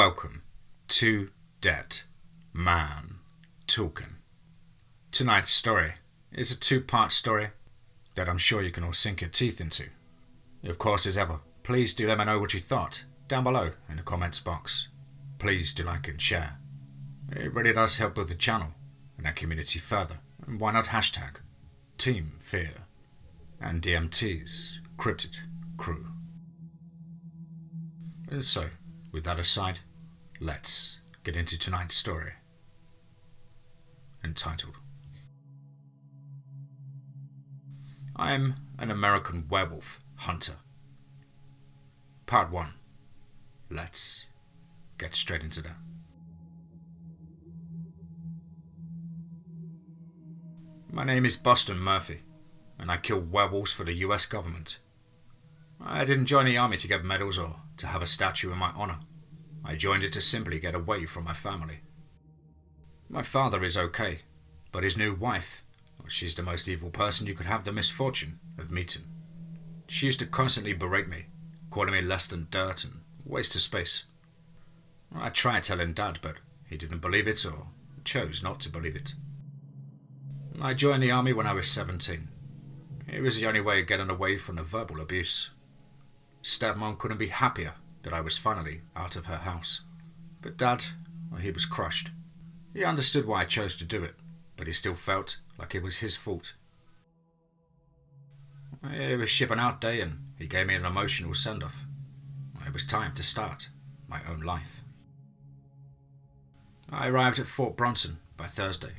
Welcome to Dead Man Talking. Tonight's story is a two-part story that I'm sure you can all sink your teeth into. Of course, as ever, please do let me know what you thought down below in the comments box. Please do like and share. It really does help build the channel and our community further. And why not hashtag TeamFEAR and DMT's Cryptid crew. And so, with that aside, let's get into tonight's story, entitled I'm an American Werewolf Hunter. Part 1. Let's get straight into that. My name is Boston Murphy, and I kill werewolves for the US government. I didn't join the army to get medals or to have a statue in my honor. I joined it to simply get away from my family. My father is okay, but his new wife, well, she's the most evil person you could have the misfortune of meeting. She used to constantly berate me, calling me less than dirt and waste of space. I tried telling Dad, but he didn't believe it or chose not to believe it. I joined the army when I was 17. It was the only way of getting away from the verbal abuse. Stepmom couldn't be happier that I was finally out of her house. But Dad, well, he was crushed. He understood why I chose to do it, but he still felt like it was his fault. It was shipping out day and he gave me an emotional send-off. It was time to start my own life. I arrived at Fort Bronson by Thursday.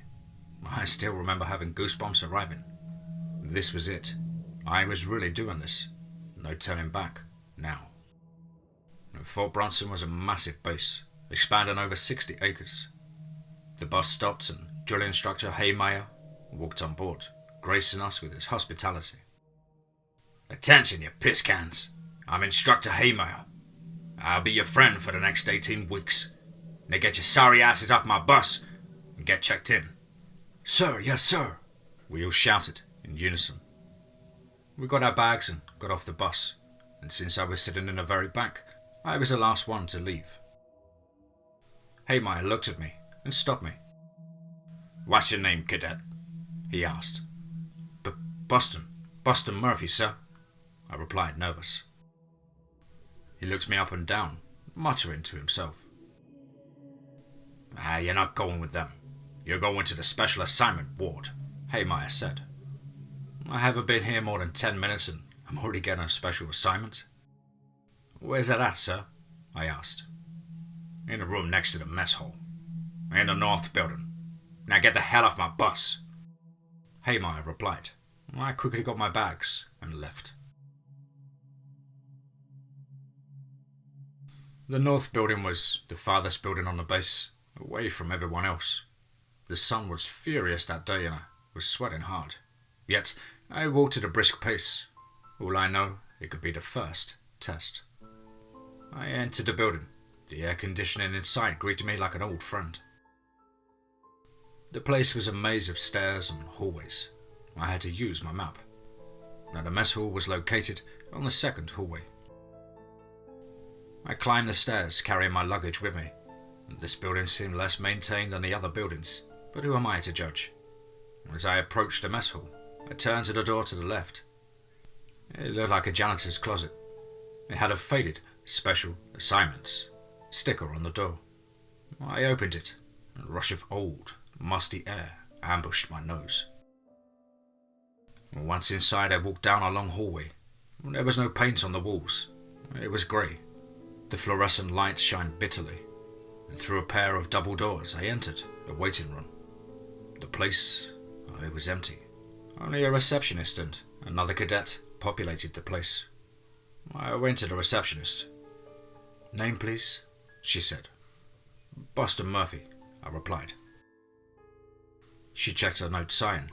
I still remember having goosebumps arriving. This was it. I was really doing this. No turning back now. Fort Bronson was a massive base, expanding over 60 acres. The bus stopped and drill instructor Haymeyer walked on board, gracing us with his hospitality. Attention, you piss cans. I'm Instructor Haymeyer. I'll be your friend for the next 18 weeks. Now get your sorry asses off my bus and get checked in. Sir, yes sir, we all shouted in unison. We got our bags and got off the bus, and since I was sitting in the very back, I was the last one to leave. Haymeyer looked at me and stopped me. What's your name, cadet? He asked. Boston Murphy, sir, I replied, nervous. He looked me up and down, muttering to himself. You're not going with them. You're going to the Special Assignment Ward, Haymeyer said. I haven't been here more than 10 minutes and I'm already getting a special assignment. Where's that at, sir? I asked. In the room next to the mess hall. In the north building. Now get the hell off my bus. Haymeyer replied. I quickly got my bags and left. The north building was the farthest building on the base, away from everyone else. The sun was furious that day and I was sweating hard. Yet I walked at a brisk pace. All I know, it could be the first test. I entered the building. The air conditioning inside greeted me like an old friend. The place was a maze of stairs and hallways. I had to use my map. Now the mess hall was located on the second hallway. I climbed the stairs, carrying my luggage with me. This building seemed less maintained than the other buildings, but who am I to judge? As I approached the mess hall, I turned to the door to the left. It looked like a janitor's closet. It had a faded Special Assignments sticker on the door. I opened it, and a rush of old, musty air ambushed my nose. Once inside, I walked down a long hallway. There was no paint on the walls. It was grey. The fluorescent lights shined bitterly, and through a pair of double doors I entered a waiting room. The place, it was empty. Only a receptionist and another cadet populated the place. I went to the receptionist. Name, please, she said. Boston Murphy, I replied. She checked her notes, sighing.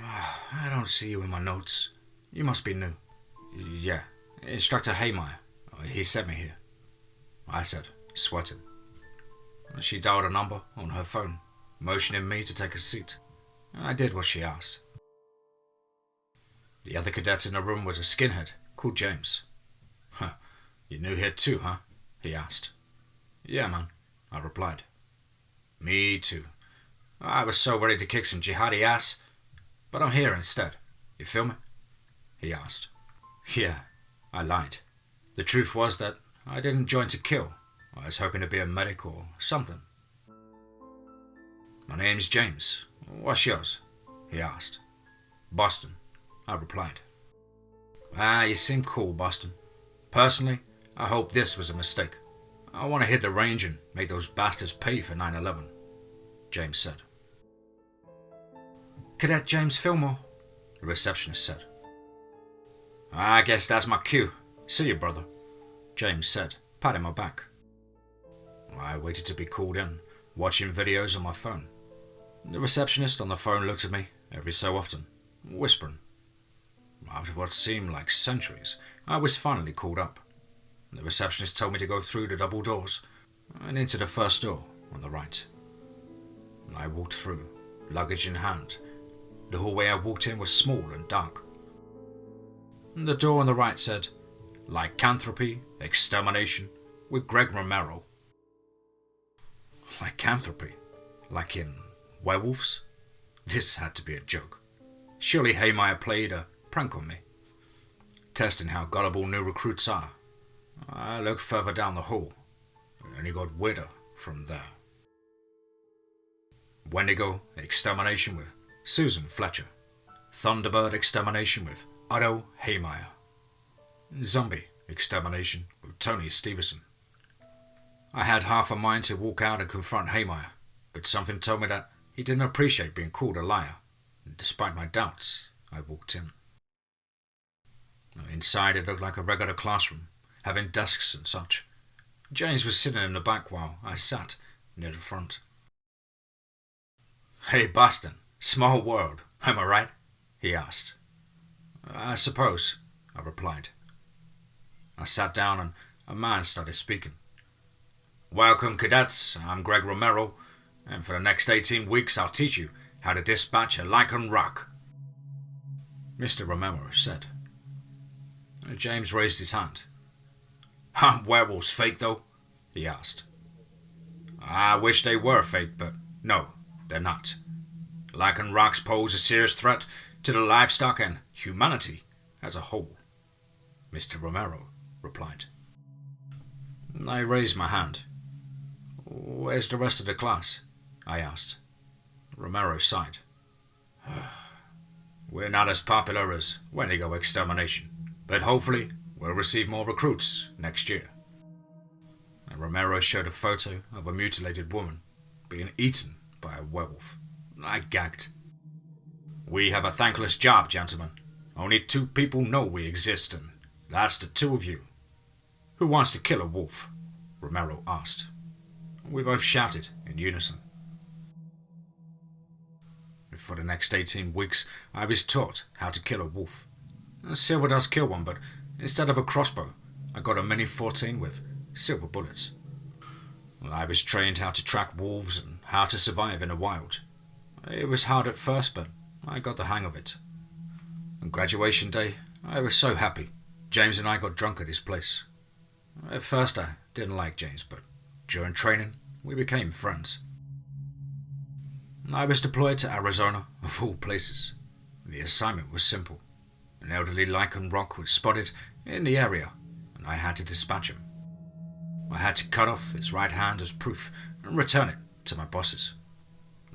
I don't see you in my notes. You must be new. Yeah, Instructor Haymeyer. He sent me here, I said, sweating. She dialed a number on her phone, motioning me to take a seat, and I did what she asked. The other cadet in the room was a skinhead called James. Huh, you new here too, huh? He asked. Yeah, man, I replied. Me too. I was so ready to kick some jihadi ass, but I'm here instead. You feel me? He asked. Yeah, I lied. The truth was that I didn't join to kill. I was hoping to be a medic or something. My name's James. What's yours? He asked. Boston, I replied. You seem cool, Boston. Personally, I hope this was a mistake. I want to hit the range and make those bastards pay for 9/11, James said. Cadet James Fillmore, the receptionist said. I guess that's my cue. See you, brother, James said, patting my back. I waited to be called in, watching videos on my phone. The receptionist on the phone looked at me every so often, whispering. After what seemed like centuries, I was finally called up. The receptionist told me to go through the double doors and into the first door on the right. I walked through, luggage in hand. The hallway I walked in was small and dark. The door on the right said, Lycanthropy, Extermination, with Greg Romero. Lycanthropy? Like in werewolves? This had to be a joke. Surely Haymire played a prank on me, testing how gullible new recruits are. I looked further down the hall, and it got weirder from there. Wendigo Extermination with Susan Fletcher. Thunderbird Extermination with Otto Haymire. Zombie Extermination with Tony Stevenson. I had half a mind to walk out and confront Haymire, but something told me that he didn't appreciate being called a liar. Despite my doubts, I walked in. Inside it looked like a regular classroom, having desks and such. James was sitting in the back while I sat near the front. Hey Boston, small world, am I right? He asked. I suppose, I replied. I sat down and a man started speaking. Welcome, cadets. I'm Greg Romero, and for the next 18 weeks I'll teach you how to dispatch a Lycan rock. Mr. Romero said. James raised his hand. Aren't werewolves fake, though? He asked. I wish they were fake, but no, they're not. Lycan rocks pose a serious threat to the livestock and humanity as a whole, Mr. Romero replied. I raised my hand. Where's the rest of the class? I asked. Romero sighed. We're not as popular as Wendigo Extermination, but hopefully we'll receive more recruits next year. And Romero showed a photo of a mutilated woman being eaten by a werewolf. I gagged. We have a thankless job, gentlemen. Only 2 people know we exist, and that's the 2 of you. Who wants to kill a wolf? Romero asked. We both shouted in unison. For the next 18 weeks, I was taught how to kill a wolf. Silver does kill one, but instead of a crossbow, I got a Mini 14 with silver bullets. I was trained how to track wolves and how to survive in the wild. It was hard at first, but I got the hang of it. On graduation day, I was so happy. James and I got drunk at his place. At first, I didn't like James, but during training, we became friends. I was deployed to Arizona, of all places. The assignment was simple. An elderly Lycan rock was spotted in the area, and I had to dispatch him. I had to cut off its right hand as proof and return it to my bosses.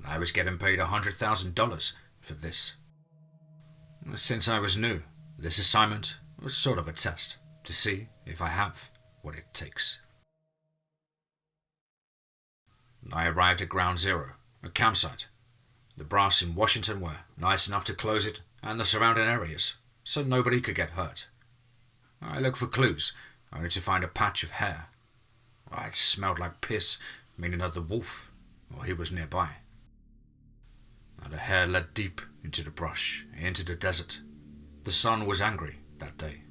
I was getting paid $100,000 for this. Since I was new, this assignment was sort of a test to see if I have what it takes. I arrived at Ground Zero, a campsite. The brass in Washington were nice enough to close it and the surrounding areas, so nobody could get hurt. I looked for clues, only to find a patch of hair. It smelled like piss, meaning that the wolf, or he was nearby. The hair led deep into the brush, into the desert. The sun was angry that day.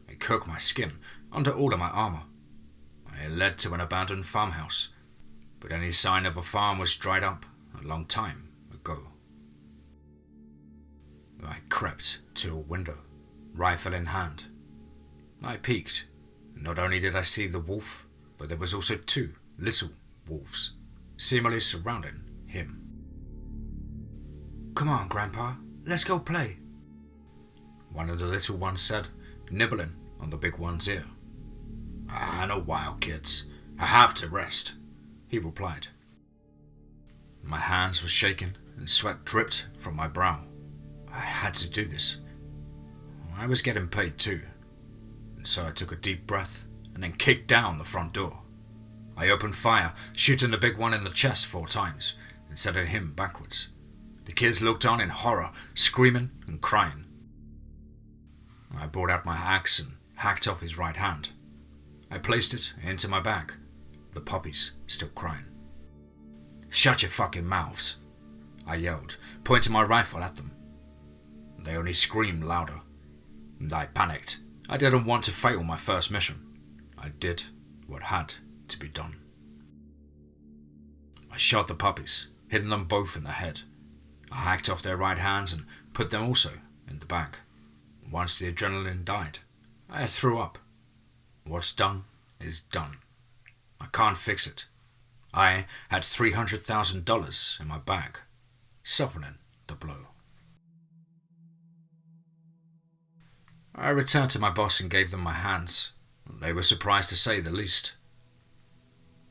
It cooked my skin under all of my armor. It led to an abandoned farmhouse, but any sign of a farm was dried up a long time ago. I crept to a window, rifle in hand. I peeked. Not only did I see the wolf, but there was also 2 little wolves, seemingly surrounding him. "Come on, Grandpa, let's go play," one of the little ones said, nibbling on the big one's ear. "I know, wild kids. I have to rest," he replied. My hands were shaking and sweat dripped from my brow. I had to do this. I was getting paid too, and so I took a deep breath and then kicked down the front door. I opened fire, shooting the big one in the chest 4 times and sending him backwards. The kids looked on in horror, screaming and crying. I brought out my axe and hacked off his right hand. I placed it into my bag, the puppies still crying. "Shut your fucking mouths," I yelled, pointing my rifle at them. They only screamed louder, and I panicked. I didn't want to fail my first mission. I did what had to be done. I shot the puppies, hitting them both in the head. I hacked off their right hands and put them also in the bag. Once the adrenaline died, I threw up. What's done is done. I can't fix it. I had $300,000 in my bag, softening the blow. I returned to my boss and gave them my hands. They were surprised to say the least.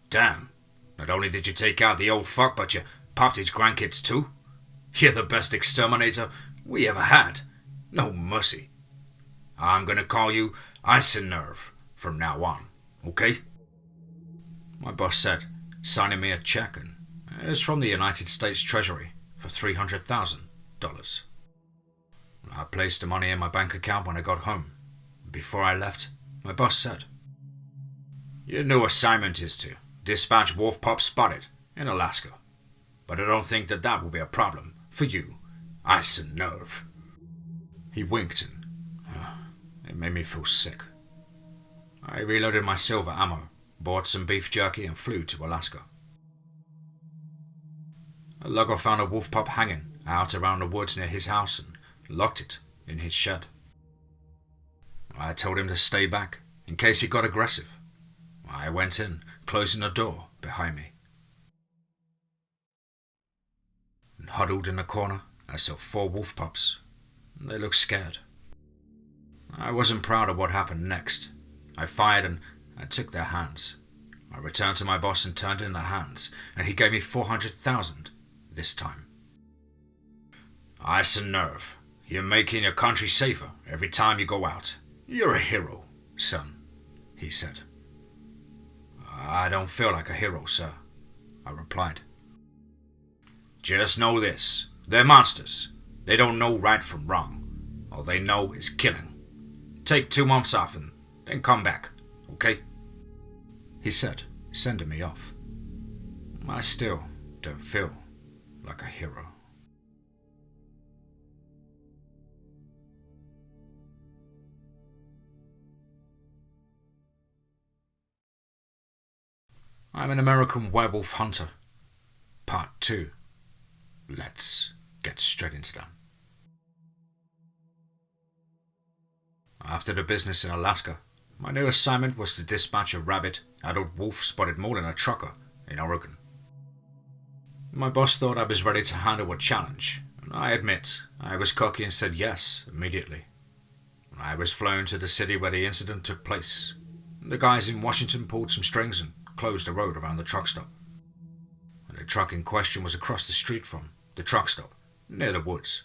"Damn, not only did you take out the old fuck, but you popped his grandkids too? You're the best exterminator we ever had. No mercy. I'm gonna call you Ice and Nerve from now on, okay?" My boss said, signing me a check, and it was from the United States Treasury for $300,000. I placed the money in my bank account when I got home. Before I left, my boss said, "Your new assignment is to dispatch wolf pups spotted in Alaska, but I don't think that will be a problem for you, Ice and Nerve." He winked and it made me feel sick. I reloaded my silver ammo, bought some beef jerky and flew to Alaska. A logger found a wolf pup hanging out around the woods near his house and locked it in his shed. I told him to stay back in case he got aggressive. I went in, closing the door behind me. And huddled in the corner, I saw 4 wolf pups. They looked scared. I wasn't proud of what happened next. I fired and I took their hands. I returned to my boss and turned in the hands, and he gave me $400,000 this time. "Ice and Nerve, you're making your country safer every time you go out. You're a hero, son," he said. "I don't feel like a hero, sir," I replied. "Just know this, they're monsters. They don't know right from wrong. All they know is killing. Take 2 months off and then come back, okay?" he said, sending me off. I still don't feel like a hero. I'm an American werewolf hunter. Part 2. Let's get straight into that. After the business in Alaska, my new assignment was to dispatch a rabid adult wolf spotted more than a trucker in Oregon. My boss thought I was ready to handle a challenge, and I admit I was cocky and said yes immediately. I was flown to the city where the incident took place. The guys in Washington pulled some strings and closed the road around the truck stop. The truck in question was across the street from the truck stop, near the woods.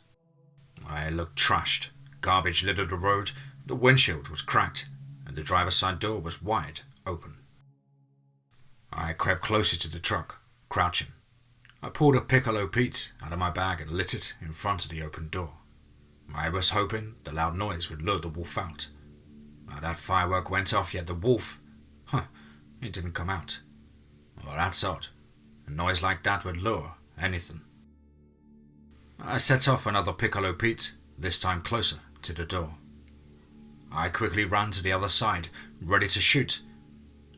I looked trashed. Garbage littered the road, the windshield was cracked, and the driver's side door was wide open. I crept closer to the truck, crouching. I pulled a Piccolo Pete out of my bag and lit it in front of the open door. I was hoping the loud noise would lure the wolf out. That firework went off, yet the wolf, it didn't come out. Well, that's odd. A noise like that would lure anything. I set off another Piccolo Pete, this time closer to the door. I quickly ran to the other side, ready to shoot.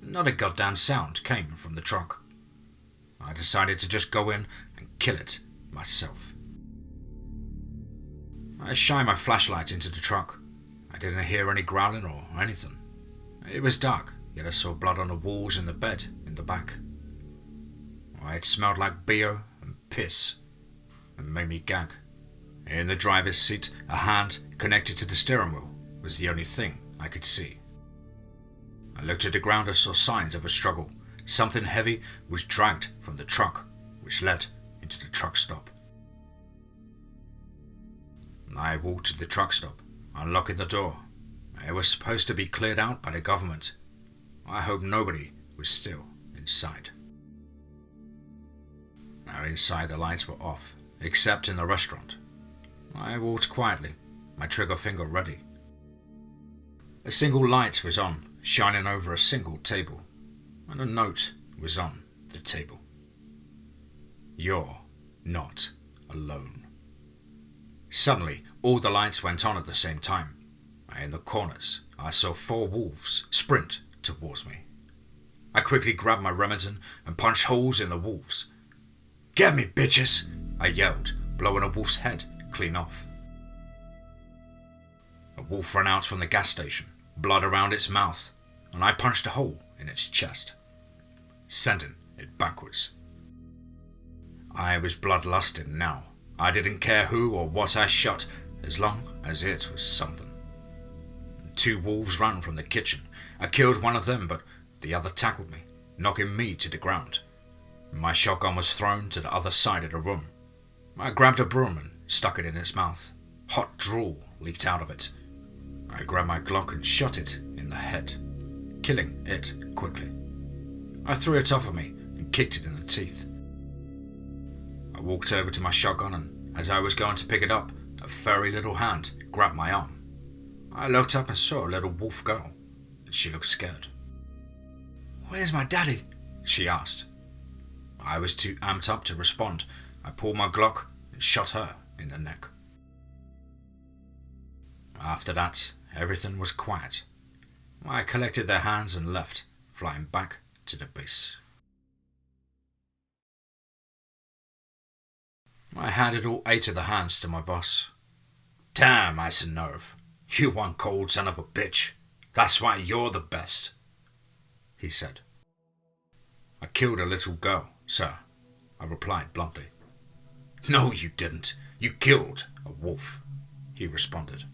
Not a goddamn sound came from the truck. I decided to just go in and kill it myself. I shined my flashlight into the truck. I didn't hear any growling or anything. It was dark, yet I saw blood on the walls and the bed in the back. It smelled like BO and piss and made me gag. In the driver's seat, a hand connected to the steering wheel was the only thing I could see. I looked at the ground and saw signs of a struggle. Something heavy was dragged from the truck, which led into the truck stop. I walked to the truck stop, unlocking the door. It was supposed to be cleared out by the government. I hoped nobody was still inside. Now inside the lights were off, except in the restaurant. I walked quietly, my trigger finger ready. A single light was on, shining over a single table, and a note was on the table. You're not alone. Suddenly, all the lights went on at the same time. In the corners, I saw 4 wolves sprint towards me. I quickly grabbed my Remington and punched holes in the wolves. "Get me, bitches!" I yelled, blowing a wolf's head clean off. A wolf ran out from the gas station, blood around its mouth, and I punched a hole in its chest, sending it backwards. I was bloodlusting now. I didn't care who or what I shot, as long as it was something. 2 wolves ran from the kitchen. I killed one of them, but the other tackled me, knocking me to the ground. My shotgun was thrown to the other side of the room. I grabbed a broom and stuck it in its mouth. Hot drool leaked out of it. I grabbed my Glock and shot it in the head, killing it quickly. I threw it off of me and kicked it in the teeth. I walked over to my shotgun, and as I was going to pick it up, a furry little hand grabbed my arm. I looked up and saw a little wolf girl. She looked scared. "Where's my daddy?" she asked. I was too amped up to respond. I pulled my Glock and shot her in the neck. After that, everything was quiet. I collected their hands and left, flying back to the base. I handed all 8 of the hands to my boss. "Damn, Eisennerve, you one cold son of a bitch. That's why you're the best," he said. "I killed a little girl, sir," I replied bluntly. "No, you didn't. You killed a wolf," he responded.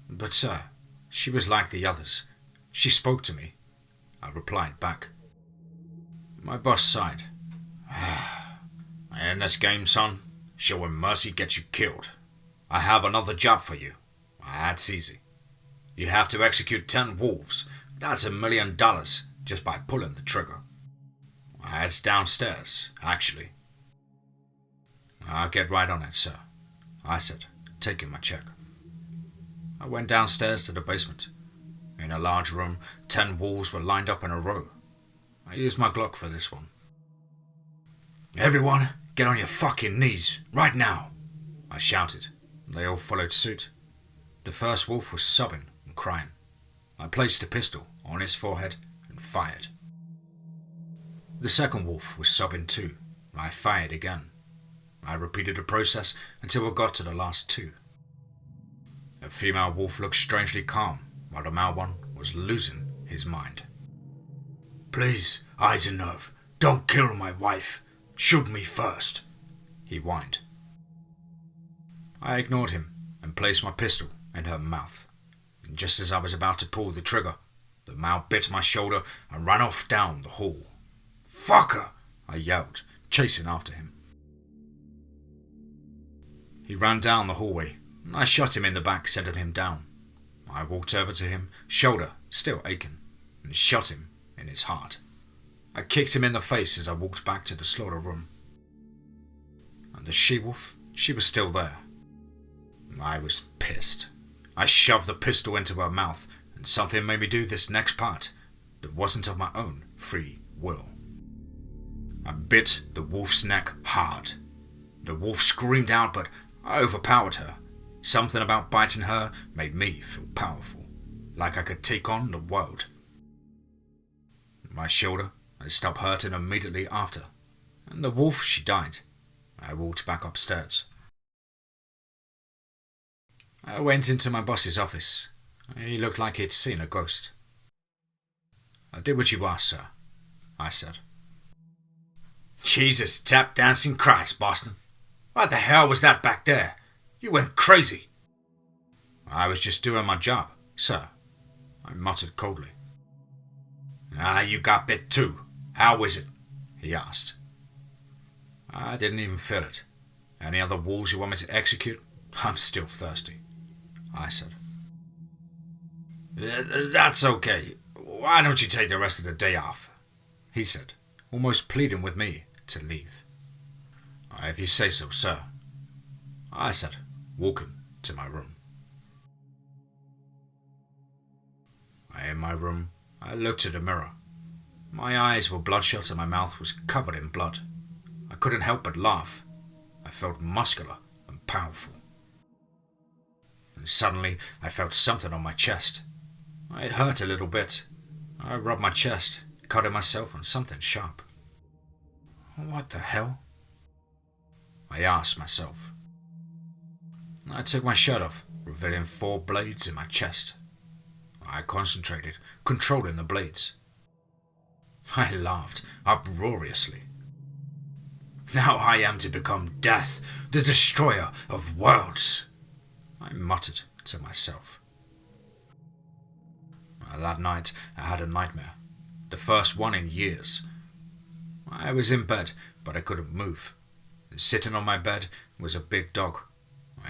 "But sir, she was like the others. She spoke to me," I replied back. My boss sighed. "In this game, son, showing mercy gets you killed. I have another job for you. That's easy. You have to execute 10 wolves. That's $1 million just by pulling the trigger. It's downstairs, actually." "I'll get right on it, sir," I said, taking my check. I went downstairs to the basement. In a large room, 10 wolves were lined up in a row. I used my Glock for this one. "Everyone, get on your fucking knees, right now," I shouted. They all followed suit. The first wolf was sobbing and crying. I placed a pistol on his forehead and fired. The second wolf was sobbing too. I fired again. I repeated the process until I got to the last 2. A female wolf looked strangely calm, while the male one was losing his mind. "Please, Eisennerve, don't kill my wife. Shoot me first," he whined. I ignored him and placed my pistol in her mouth. And just as I was about to pull the trigger, the male bit my shoulder and ran off down the hall. "Fucker!" I yelled, chasing after him. He ran down the hallway. I shot him in the back, sending him down. I walked over to him, shoulder still aching, and shot him in his heart. I kicked him in the face as I walked back to the slaughter room. And the she-wolf, she was still there. I was pissed. I shoved the pistol into her mouth, and something made me do this next part that wasn't of my own free will. I bit the wolf's neck hard. The wolf screamed out, but I overpowered her. Something about biting her made me feel powerful, like I could take on the world. My shoulder had stopped hurting immediately after, and the wolf, she died. I walked back upstairs. I went into my boss's office. He looked like he'd seen a ghost. "I did what you asked, sir," I said. Jesus tap dancing Christ, Boston. What the hell was that back there? You went crazy. I was just doing my job, sir, I muttered coldly. You got bit too. How is it? He asked. I didn't even feel it. Any other wolves you want me to execute? I'm still thirsty, I said. That's okay. Why don't you take the rest of the day off? He said, almost pleading with me to leave. If you say so, sir, I said, walking to my room. In my room, I looked at the mirror. My eyes were bloodshot and my mouth was covered in blood. I couldn't help but laugh. I felt muscular and powerful. And suddenly, I felt something on my chest. It hurt a little bit. I rubbed my chest, cutting myself on something sharp. What the hell? I asked myself. I took my shirt off, revealing 4 blades in my chest. I concentrated, controlling the blades. I laughed uproariously. Now I am to become Death, the destroyer of worlds, I muttered to myself. That night I had a nightmare, the first one in years. I was in bed, but I couldn't move. Sitting on my bed was a big dog.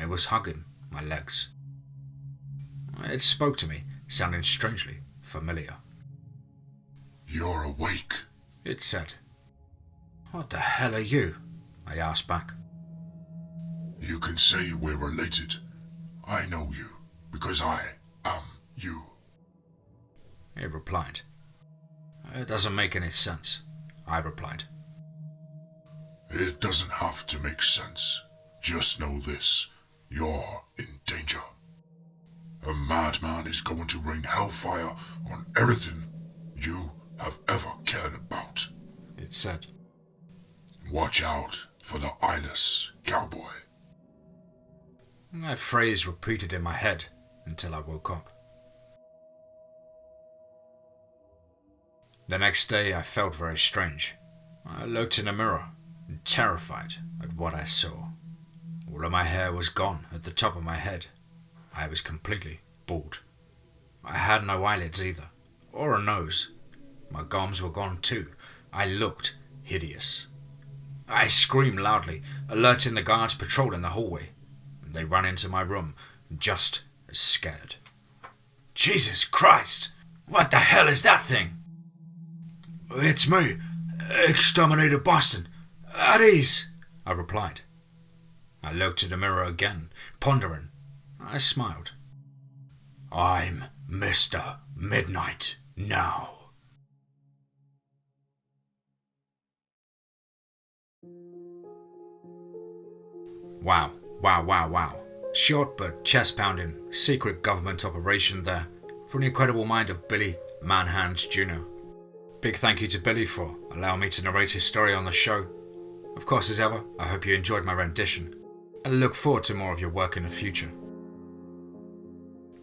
It was hugging my legs. It spoke to me, sounding strangely familiar. You're awake, it said. What the hell are you? I asked back. You can say we're related. I know you, because I am you. It replied. It doesn't make any sense, I replied. It doesn't have to make sense. Just know this. You're in danger. A madman is going to rain hellfire on everything you have ever cared about, it said. Watch out for the eyeless cowboy. That phrase repeated in my head until I woke up. The next day I felt very strange. I looked in a mirror, terrified at what I saw. All of my hair was gone at the top of my head. I was completely bald. I had no eyelids either, or a nose. My gums were gone too. I looked hideous. I screamed loudly, alerting the guards patrolling the hallway. They ran into my room, just as scared. Jesus Christ! What the hell is that thing? It's me, Exterminator Boston. At ease, I replied. I looked at the mirror again, pondering. I smiled. I'm Mr. Midnight now. Wow. Short but chest-pounding secret government operation there from the incredible mind of BillyManHandsJr. Big thank you to Billy for allowing me to narrate his story on the show. Of course, as ever, I hope you enjoyed my rendition and look forward to more of your work in the future.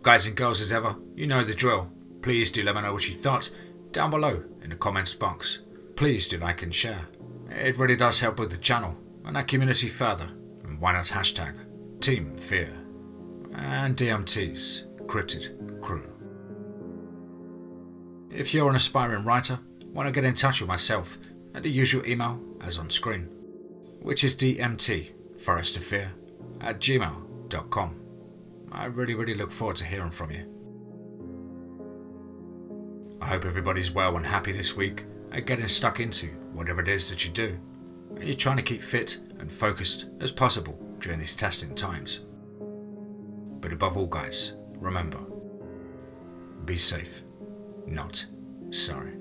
Guys and girls, as ever, you know the drill. Please do let me know what you thought down below in the comments box. Please do like and share. It really does help with the channel and our community further. And why not hashtag TeamFEAR and DMT's Cryptid Crew. If you're an aspiring writer, want to get in touch with myself at the usual email as on screen, which is dmtforestofear@gmail.com. I really look forward to hearing from you. I hope everybody's well and happy this week at getting stuck into whatever it is that you do, and you're trying to keep fit and focused as possible during these testing times. But above all, guys, remember, be safe, not sorry.